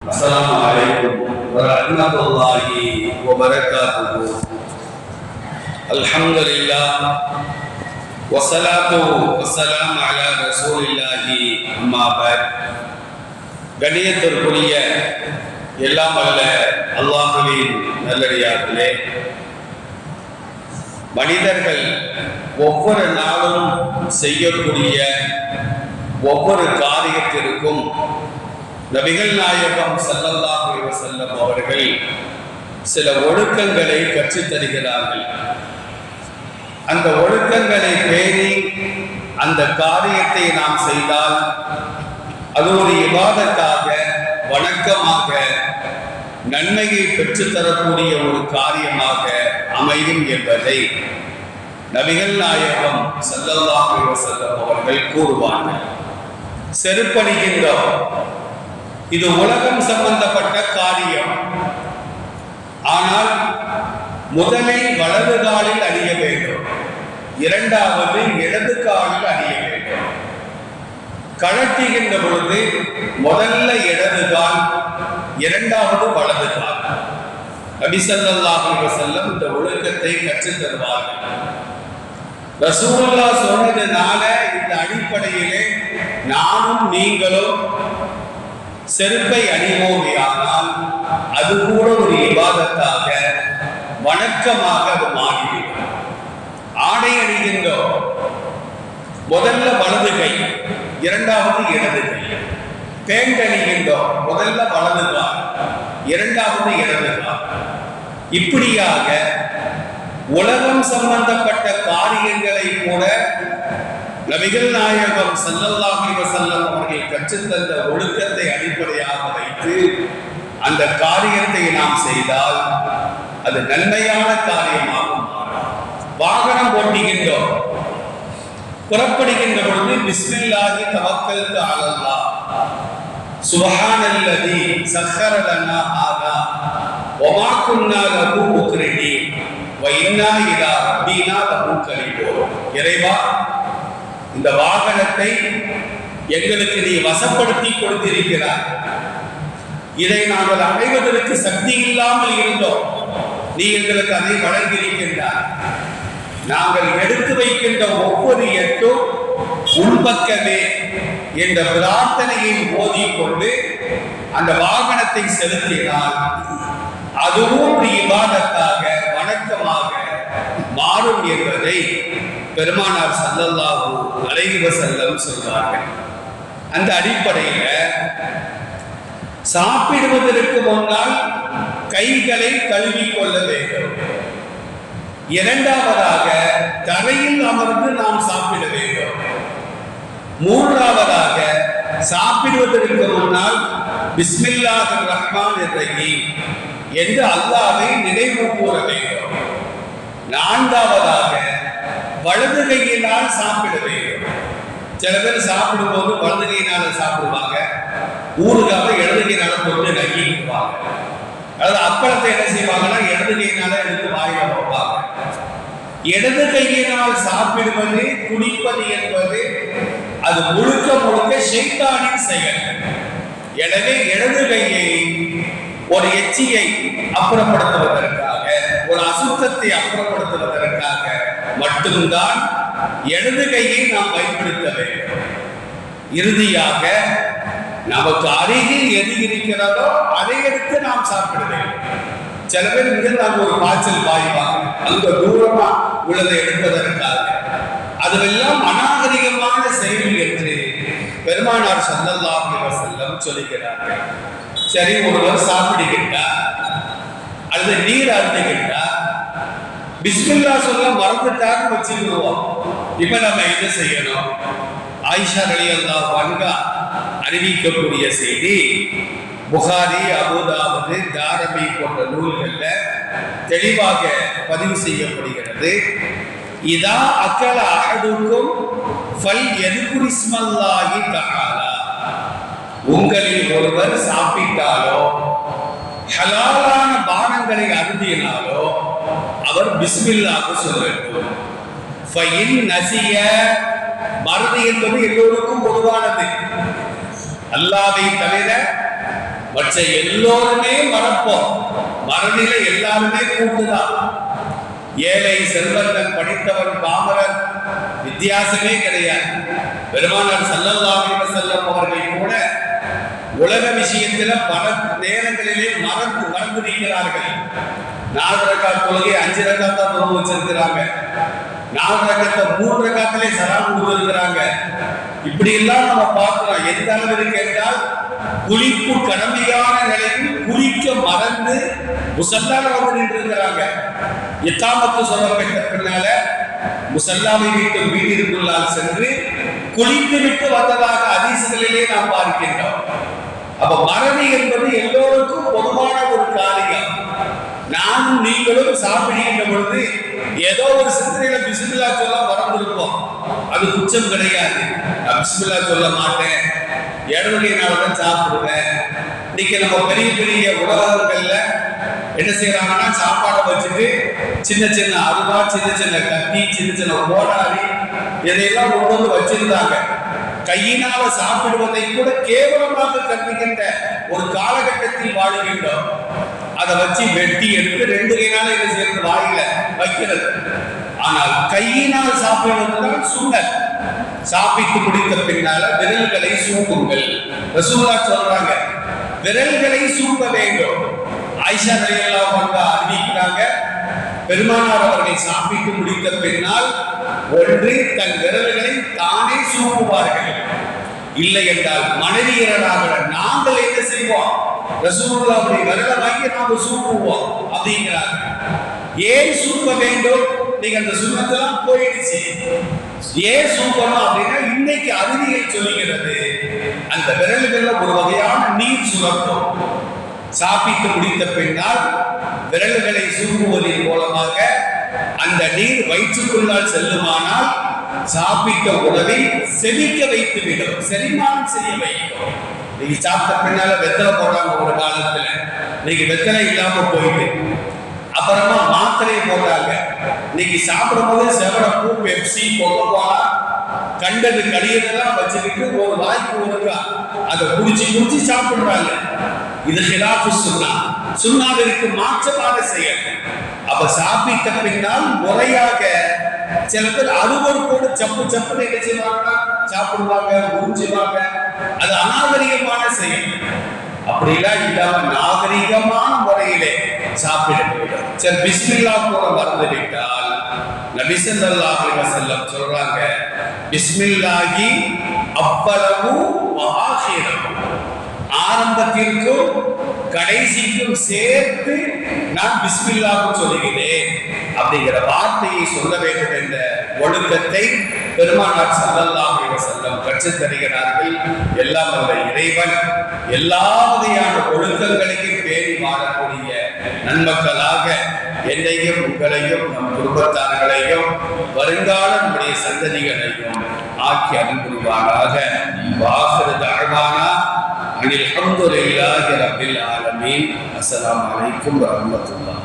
Assalamualaikum warahmatullahi wabarakatuh. Alhamdulillah wassalatu wassalamu ala rasulillahi amma ba'd. கண்ணியத்திற்குரிய எல்லாம் அல்ல அல்லாஹ்வின் நல்லடியார்களே, மனிதர்கள் ஒவ்வொரு நாளும் செய்யக்கூடிய ஒவ்வொரு காரியத்திற்கும் நபிகள் நாயகம் ஸல்லல்லாஹு அலைஹி வஸல்லம் அவர்கள் சில ஒழுக்கங்களை கற்றுத் தருகிறார்கள். அந்த ஒழுக்கங்களை பேணி அந்த காரியத்தை நாம் செய்தால் அது ஒரு இபாதத்தாக, வணக்கமாக, நன்மையை பெற்றுத்தரக்கூடிய ஒரு காரியமாக அமையும் என்பதை நபிகள் நாயகம் ஸல்லல்லாஹு அலைஹி வஸல்லம் அவர்கள் கூறுவார்கள். செருப்பணிகின்றோம், இது உலகம் சம்பந்தப்பட்ட காரியம். ஆனால் முதலில் வலது காலில் அணிய வேண்டும், இரண்டாவது இடது காலில் அணிய வேண்டும். கழட்டுகின்ற பொழுது முதல்ல இடது கால், இரண்டாவது வலது கால். நபி ஸல்லல்லாஹு அலைஹி வஸல்லம் இந்த ஒழுக்கத்தை கற்றுத் தருவார்கள். ரசூலுல்லாஹ் சொன்னதுனால இந்த அடிப்படையிலே நானும் நீங்களும் செருப்பை அணிவோமையானால் அது கூட ஒரு இபாதத்தாக, வணக்கமாக அது மாறிவிடும். ஆடை அணிகின்றோம், முதல்ல வலது கை, இரண்டாவது இடது கை. பேண்ட் அணிகின்றோம், முதல்ல வலது கால், இரண்டாவது இடது கால். இப்படியாக உலகம் சம்பந்தப்பட்ட காரியங்களை கூட நபிகள் நாயகம் ஸல்லல்லாஹு அலைஹி வஸல்லம் அவர்கள் கற்றுத்தந்த ஒழுக்கத்தை அடிப்படையாக வைத்து அந்த காரியத்தை நாம் செய்தால் அது நன்மையான காரியமாக மாறும். வாகனம் ஓட்டுகின்றோம், புறப்படுகின்ற பொழுது பிஸ்மில்லாஹி தவக்கல்து அலல்லாஹ் சுப்ஹானல்லதி சக்கர லனா ஹாதா வமா குன்னா லஹு முக்ரினீன் வ இன்னா இலா ரப்பினா லமுன்கலிபூன். இறைவா, இந்த வாகனத்தை எங்களுக்கு நீ வசப்படுத்தி கொடுத்திருக்கிறாய். இதை நாங்கள் அடைவதற்கு சக்தி இல்லாமல் இருந்தோம், நீ எங்களுக்கு அதை வழங்கியிருக்கின்றாய். நாங்கள் எடுத்து வைக்கின்ற ஒவ்வொரு எட்டும் உள்பக்கமே என்ற பிரார்த்தனையை ஓதிக்கொண்டு அந்த வாகனத்தை செலுத்தினால் அதுவும் ஒரு இபாதத்தாக, வணக்கமாக மாறும் என்பதை பெருமானார் ஸல்லல்லாஹு அலைஹி வஸல்லம் சொல்வார்கள். அந்த அடிப்படையில சாப்பிடுவதற்கு முன்னால் கைகளை கழுவிக் கொள்ள வேண்டும். இரண்டாவதாக தரையில் அமர்ந்து நாம் சாப்பிட வேண்டும். மூன்றாவதாக சாப்பிடுவதற்கு முன்னால் பிஸ்மில்லாஹிர் ரஹ்மானிர் ரஹீம் என்று அல்லாஹ்வை நினைவு கூற வேண்டும். நான்காவதாக வலது கையினால் சாப்பிட வேண்டும். சில பேர் சாப்பிடும்போது வலது கையினால சாப்பிடுவாங்க, ஊறுகாவை இடது கையினால போட்டு நக்கிக்குவாங்க. அதாவது அப்பளத்தை என்ன செய்வாங்கன்னா இடது கையினால எடுத்து வாயில வைப்பாங்க. இடது கையினால் சாப்பிடுவது, குடிப்பது என்பது அது முழுக்க முழுக்க ஷைத்தானின் செயல். எனவே இடது கையை ஒரு எச்சியை அப்புறப்படுத்துவதற்காக, ஒரு அசுத்தத்தை அப்புறப்படுத்துவதற்காக மட்டும்தான் இடது கையை நாம் பயன்படுத்த வேண்டும். இறுதியாக நமக்கு அருகில் எது இருக்கிறதோ அதை எடுத்து நாம் சாப்பிட வேண்டும். சில பேர் இங்கிருந்து ஒரு பாய்ச்சல் பாய்வாங்க, அங்க தூரமா உள்ளதை எடுப்பதற்காக. அதுவெல்லாம் அநாகரிகமான செயல் என்று பெருமானார் ஸல்லல்லாஹு அலைஹி வஸல்லம் சொல்லுகிறார்கள். சரி, ஒருவர் சாப்பிடுகின்றார் அல்லது நீர் அருந்துகின்றார், பிஸ்மில்லா சொல்ல மறந்துட்டான்னு வச்சுக்குவோம். இப்ப நம்ம என்ன செய்யணும்? ஆயிஷா ரலியல்லாஹு அன்ஹா அறிவிக்கக்கூடிய செய்தி புகாரி, அபூதாவுது, தாரமி போன்ற நூல்கள்ல தெளிவாக பதிவு செய்யப்படுகிறது. இதா அக்கல அஹதுக்கும் ஃபல் யذ்குர் இஸ்மல்லாஹி தஆலா, உங்களில் ஒருவர் சாப்பிட்டாலோ ஹலாலான பானங்களை அருந்தினாலோ அவர் பிஸ்மில்லாஹ் சொல்ல வேண்டும். ஃபஇன் நசிய, மறதி என்பது எல்லோருக்கும் பொதுவானது. அல்லாஹ்வை தவிர மற்ற எல்லோருமே மறப்போம். மறதில எல்லாருமே கூட்டுதான். ஏழை செல்வந்தன், படித்தவன் பாமரன் வித்தியாசமே கிடையாது. பெருமானார் ஸல்லல்லாஹு அலைஹி வஸல்லம் அவர்கள் கூட உலக விஷயத்துல பல நேரங்களிலே மறந்து நிற்கிறார்கள். 4 ரக்காத் தொழுகை 5 ரக்காத்தா தொழுது வச்சிருக்கிறாங்க. 4 ரக்காத்த 3 ரக்காத்திலே சலாம் கொடுத்திருக்கிறாங்க. இப்படி எல்லாம் நம்ம பார்க்கிறோம். எந்த அளவிற்கு என்றால் குளிப்பு கடமையான நிலையில் குளிக்க மறந்து முசல்லால வந்து நின்று இருக்கிறாங்க. இக்காமத்து சொல்லப்பட்ட பின்னால முசல்லாவை விட்டு வீட்டிற்குள்ளால் சென்று குளித்து விட்டு வந்ததாக ஹதீஸ்களிலே நாம் பார்க்கின்றோம். அப்ப மறதி என்பது எல்லோருக்கும் பொதுவான ஒரு காரியம். நானும் நீங்களும் சாப்பிடுகின்ற பொழுது ஏதோ ஒரு சிந்தனையில பிஸ்மில்லா சொல்ல மறந்துருப்போம். அது குற்றம் கிடையாது. நான் பிஸ்மில்லா சொல்ல மாட்டேன், இடவழியினால்தான் சாப்பிடுவேன். இன்னைக்கு நம்ம பெரிய பெரிய உணவகங்கள்ல என்ன செய்யறாங்கன்னா சாப்பாடை வச்சுட்டு சின்ன சின்ன அருவா, சின்ன சின்ன கத்தி, சின்ன சின்ன கோடாரி இதையெல்லாம் கொண்டு வந்து வச்சிருந்தாங்க. கையினால சாப்பிடுவதை கூட கேவலமாக கற்பிக்கின்ற ஒரு காலகட்டத்தில் வாழுகின்றோம். அதை வச்சு வெட்டி எடுத்து 2 கையினால இதை சேர்ந்து வாயில வைக்கிறது. ஆனால் கையினால் சாப்பிடுவதுதான் சுன்னத். சாப்பிட்டு முடித்த பின்னால விரல்களை சூப்புங்கள். ரசூலுல்லாஹ் சொல்றாங்க, விரல்களை சூப்ப வேண்டும். ஆயிஷா ரலியல்லாஹு அன்ஹா அறிவிக்கிறாங்க, பெருமானார் அவர்கள் சாப்பிட்டு முடித்த பின்னால் ஒன்று தன் விரல்களை தானே சூப்புவார்கள். இல்லை என்றால் மனைவியராக நாங்கள் என்ன செய்வோம், ரசூலுல்லாஹ்வுடைய விரலை வாங்கி நாம சூப்புவோம் அப்படிங்கிறாங்க. ஏன் சூப்ப வேண்டும்? நீங்க அந்த சுண்ணத்தெல்லாம் போயிடுச்சு. ஏன் சூப்பணும் அப்படின்னா இன்னைக்கு அறிவியல் சொல்லுகிறது, அந்த விரல்கள்ல ஒரு வகையான நீர் சுரக்கும். சாப்பிட்டு முடித்த பின்னால் விரல்களை சூப்புவதன் மூலமாக அந்த நீர் வயிற்றுக்குள்ளால் செல்லுமானால் சாப்பிட்ட உணவை செரிக்க வைத்துவிடும், செரிமானம் செய்ய வைக்கும். நீங்க சாப்பிட்ட பின்னால வெத்தலை போடுறாங்க ஒரு காலத்துல, இன்னைக்கு வெத்தலை இல்லாம போயிட்டு அப்புறமா மாத்திரையை போட்டாங்க. இன்னைக்கு சாப்பிடும் போது செவரப்பு, பெப்சி, கொக்கோகோலா கண்டது கடியதெல்லாம் வச்சுக்கிட்டு ஒரு வாய்ப்பு இருக்கா அதை குடிச்சு சாப்பிடுறாங்க. இது ஹிலாஃபு சுன்னா, சுன்னாவிற்கு மாற்றமான செயல். அப்ப சாப்பிட்ட பின்னால் முறையாக சில பேர் அறுவருக்கோடு சப்பு சப்புன்னு என்ன செய்வாங்க, சாப்பிடுவாங்க, உறிஞ்சுவாங்க. அது அநாகரிகமான செயல். அப்படிலாம் இல்லாம நாகரிகமான முறையிலே சாப்பிட வேண்டும். சரி, பிஸ்மில்லா கூட மறந்துவிட்டால் நபி ஸல்லல்லாஹு அலைஹி வஸல்லம் சொல்றாங்க, பிஸ்மில்லாஹி அவ்வளவு ஆகிரம், ஆரம்பத்திற்கும் கடைசிக்கும் சேர்த்து நான் பிஸ்மில்லாஹ் சொல்லுகிறேன் அப்படிங்கிற வார்த்தையை சொல்ல வேண்டும் என்ற ஒழுக்கத்தை பெருமானார் ஸல்லல்லாஹு அலைஹி வஸல்லம் கற்றுத் தருகிறார்கள். எல்லாம் வல்ல இறைவன் எல்லா வகையான ஒழுக்கங்களையும் பேணி வாழக்கூடிய நன்மக்களாக என்னையும் உங்களையும் நம் குடும்பத்தார்களையும் வருங்கால நம்முடைய சந்ததிகளையும் ஆக்கி அருள் புரிவாராக. வாஹிரு தஅவானா அனில் ஹம்துலில்லாஹி ரப்பில் ஆலமீன். அஸ்ஸலாமு அலைக்கும் வரஹ்மத்துல்லாஹ்.